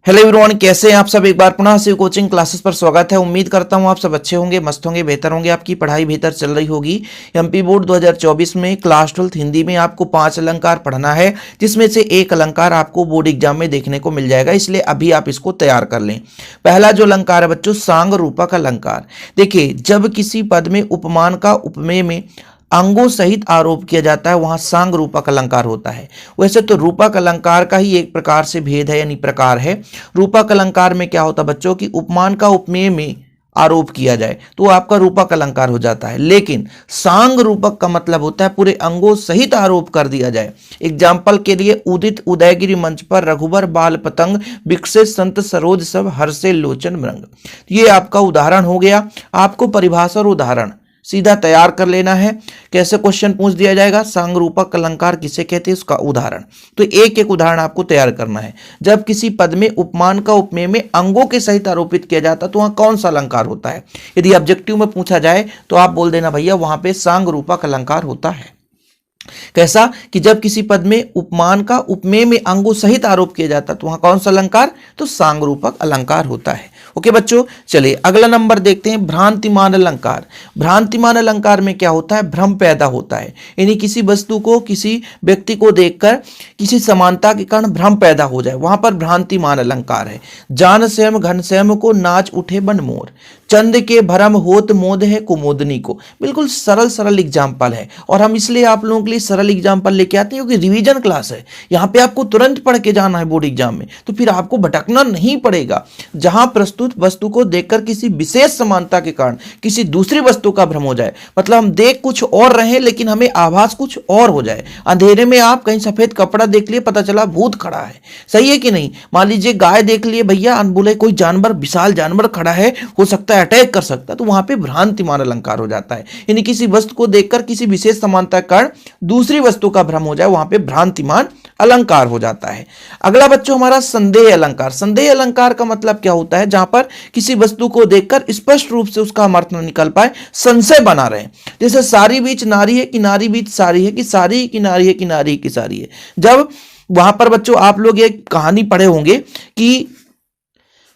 Hello everyone, कैसे हैं आप सब। एक बार पुनः शिव कोचिंग क्लासेस पर स्वागत है। उम्मीद करता हूं आप सब अच्छे होंगे, मस्त होंगे, बेहतर होंगे, आपकी पढ़ाई बेहतर चल रही होगी। एमपी बोर्ड 2024 में क्लास 12 हिंदी में आपको 5 अलंकार पढ़ना है, जिसमें से एक अलंकार आपको बोर्ड एग्जाम में देखने को मिल जाएगा, इसलिए अभी आप इसको तैयार कर लें। पहला जो अलंकार है बच्चों, सांग रूपक अलंकार। देखिए, जब किसी पद में उपमान का उपमेय में अंगों सहित आरोप किया जाता है, वहां सांग रूपक अलंकार होता है। वैसे तो रूपक अलंकार का ही एक प्रकार से भेद है, यानी प्रकार है। रूपक अलंकार में क्या होता है बच्चों की उपमान का उपमेय में आरोप किया जाए तो आपका रूपक अलंकार हो जाता है, लेकिन सांग रूपक का मतलब होता है पूरे अंगों सहित आरोप कर दिया जाए। एग्जाम्पल के लिए, उदित उदयगिरी मंच पर रघुबर बाल पतंग, विकसित संत सरोज सब हर्षे लोचन मृंग। ये आपका उदाहरण हो गया। आपको परिभाषा और उदाहरण सीधा तैयार कर लेना है। कैसे क्वेश्चन पूछ दिया जाएगा, सांग रूपक अलंकार किसे कहते हैं, उसका उदाहरण। तो एक एक उदाहरण आपको तैयार करना है। जब किसी पद में उपमान का उपमेय में अंगों के सहित आरोपित किया जाता है तो वहां कौन सा अलंकार होता है। यदि ऑब्जेक्टिव में पूछा जाए तो आप बोल देना भैया वहां पे सांग रूपक अलंकार होता है। कैसा कि जब किसी पद में उपमान का उपमेय में अंगों सहित आरोप किया जाता है तो वहां कौन सा अलंकार, तो सांग रूपक अलंकार होता है। ओके बच्चों, चलिए अगला नंबर देखते हैं, भ्रांतिमान अलंकार। भ्रांतिमान अलंकार में क्या होता है, भ्रम पैदा होता है, यानी किसी वस्तु को, किसी व्यक्ति को देखकर किसी समानता के कारण भ्रम पैदा हो जाए, वहां पर भ्रांतिमान अलंकार है। जान श्याम घनश्याम को नाच उठे बन मोर, चंद के भरम होत मोद है कुमोदनी को। बिल्कुल सरल सरल एग्जाम्पल है, और हम इसलिए आप लोगों के लिए सरल एग्जाम्पल लेके आते हैं क्योंकि रिवीजन क्लास है। यहाँ पे आपको तुरंत पढ़ के जाना है बोर्ड एग्जाम में, तो फिर आपको भटकना नहीं पड़ेगा। जहां प्रस्तुत वस्तु को देखकर किसी विशेष समानता के कारण किसी दूसरी वस्तु का भ्रम हो जाए, मतलब हम देख कुछ और रहे लेकिन हमें आभास कुछ और हो जाए। अंधेरे में आप कहीं सफेद कपड़ा देख लिए, पता चला भूत खड़ा है, सही है कि नहीं। मान लीजिए गाय देख लिए भैया, अनबुले कोई जानवर, विशाल जानवर खड़ा है, हो सकता है अटैक कर सकता है, तो वहां पे भ्रांतिमान अलंकार हो जाता है। यानी किसी वस्तु को देखकर किसी विशेष समानता के कारण दूसरी वस्तु का भ्रम हो जाए, वहां पे भ्रांतिमान अलंकार हो जाता है। अगला बच्चों हमारा संदेह अलंकार। संदेह अलंकार का मतलब क्या होता है, जहां पर किसी वस्तु को देखकर स्पष्ट रूप से उसका अर्थ न निकल पाए, संशय बना रहे। जैसे सारी बीच नारी है कि नारी बीच सारी है, कि सारी की नारी है कि नारी की सारी है। जब वहां पर बच्चों आप लोग एक कहानी पढ़े होंगे कि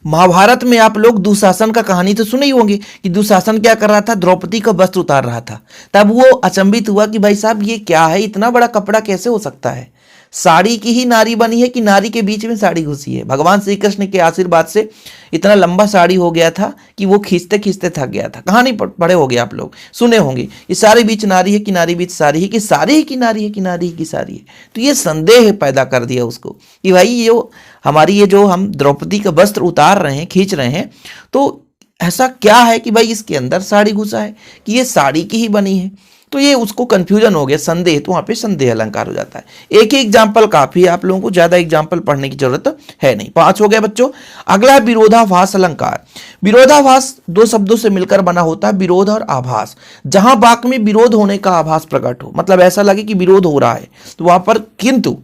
महाभारत में आप लोग दुशासन का कहानी तो सुने ही होंगे कि दुशासन क्या कर रहा था, द्रौपदी का वस्त्र उतार रहा था। तब वो अचंभित हुआ कि भाई साहब ये क्या है, इतना बड़ा कपड़ा कैसे हो सकता है, साड़ी की ही नारी बनी है कि नारी के बीच में साड़ी घुसी है। भगवान श्री कृष्ण के आशीर्वाद से इतना लंबा साड़ी हो गया था कि वो खींचते खींचते थक गया था। कहानी पढ़े होंगे आप लोग, सुने होंगे। ये सारी बीच नारी है कि नारी बीच सारी है, कि सारी ही की नारी है कि नारी की सारी है। तो ये संदेह पैदा कर दिया उसको कि भाई ये हमारी ये जो हम द्रौपदी का वस्त्र उतार रहे हैं, खींच रहे हैं, तो ऐसा क्या है कि भाई इसके अंदर साड़ी घुसा है, कि ये साड़ी की ही बनी है। तो ये उसको कंफ्यूजन हो गया, संदेह, तो वहां पे संदेह अलंकार हो जाता है। एक ही एग्जाम्पल काफी है, आप लोगों को ज्यादा एग्जाम्पल पढ़ने की जरूरत है नहीं। 5 हो गया बच्चों। अगला है विरोधाभास अलंकार। विरोधाभास दो शब्दों से मिलकर बना होता है, विरोध और आभास। जहां वाक्य में विरोध होने का आभास प्रकट हो, मतलब ऐसा लगे कि विरोध हो रहा है, तो वहां पर किंतु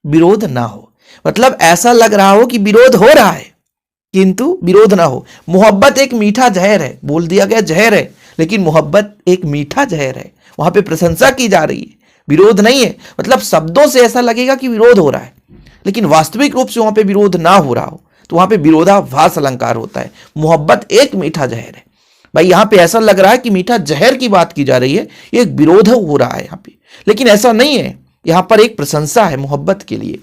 विरोध ना हो, मतलब ऐसा लग रहा हो कि विरोध हो रहा है किंतु विरोध ना हो। मोहब्बत एक मीठा जहर है, बोल दिया गया जहर है, लेकिन मोहब्बत एक मीठा जहर है, वहां पे प्रशंसा की जा रही है, विरोध नहीं है। मतलब शब्दों से ऐसा लगेगा कि विरोध हो रहा है, लेकिन वास्तविक रूप से वहां पे विरोध ना हो रहा हो, तो वहां पे विरोधाभास अलंकार होता है। मोहब्बत एक मीठा जहर है, भाई यहां पे ऐसा लग रहा है कि मीठा जहर की बात की जा रही है, एक विरोध हो रहा है यहां पे, लेकिन ऐसा नहीं है। यहां पर एक प्रशंसा है मोहब्बत के लिए।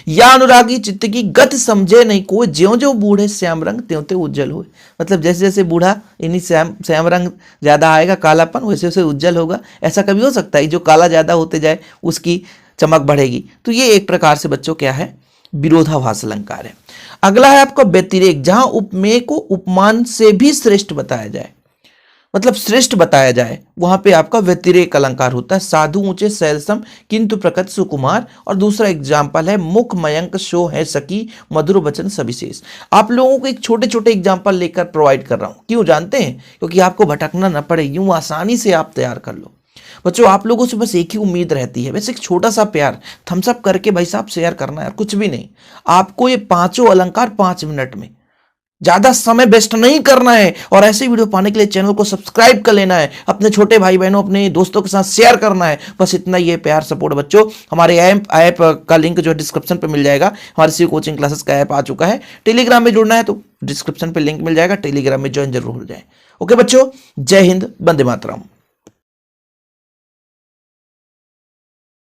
या अनुरागी चित्त की गत समझे नहीं कोई, ज्यों ज्यों बूढ़े श्याम रंग त्यों त्यों उज्जवल हो। मतलब जैसे जैसे बूढ़ा यानी श्याम रंग ज्यादा आएगा, कालापन, वैसे वैसे उज्जवल होगा। ऐसा कभी हो सकता है जो काला ज्यादा होते जाए उसकी चमक बढ़ेगी। तो ये एक प्रकार से बच्चों क्या है, विरोधाभास अलंकार है। अगला है आपका व्यतिरेक, जहां उपमेय को उपमान से भी श्रेष्ठ बताया जाए, मतलब श्रेष्ठ बताया जाए, वहां पे आपका व्यतिरेक अलंकार होता है। साधु ऊंचे शैलसम किंतु प्रकट सुकुमार, और दूसरा एग्जाम्पल है मुख मयंक शो है सकी मधुर वचन सविशेष। आप लोगों को एक छोटे छोटे एग्जाम्पल लेकर प्रोवाइड कर रहा हूं, क्यों जानते हैं, क्योंकि आपको भटकना न पड़े, यूं आसानी से आप तैयार कर लो। बच्चों आप लोगों से बस एक ही उम्मीद रहती है, वैसे एक छोटा सा प्यार, थम्स अप करके भाई साहब शेयर करना है, कुछ भी नहीं। आपको ये 5 अलंकार 5 मिनट में ज्यादा समय वेस्ट नहीं करना है और ऐसे वीडियो पाने के लिए चैनल को सब्सक्राइब कर लेना है, अपने छोटे भाई बहनों अपने दोस्तों के साथ शेयर करना है। बस इतना ही है, प्यार सपोर्ट बच्चों। हमारे ऐप का लिंक जो डिस्क्रिप्शन पे मिल जाएगा। हमारे सी कोचिंग क्लासेस का ऐप आ चुका है। टेलीग्राम में जुड़ना है तो डिस्क्रिप्शन पे लिंक मिल जाएगा, टेलीग्राम में ज्वाइन जरूर हो जाए। ओके बच्चों, जय हिंद, वंदे मातरम।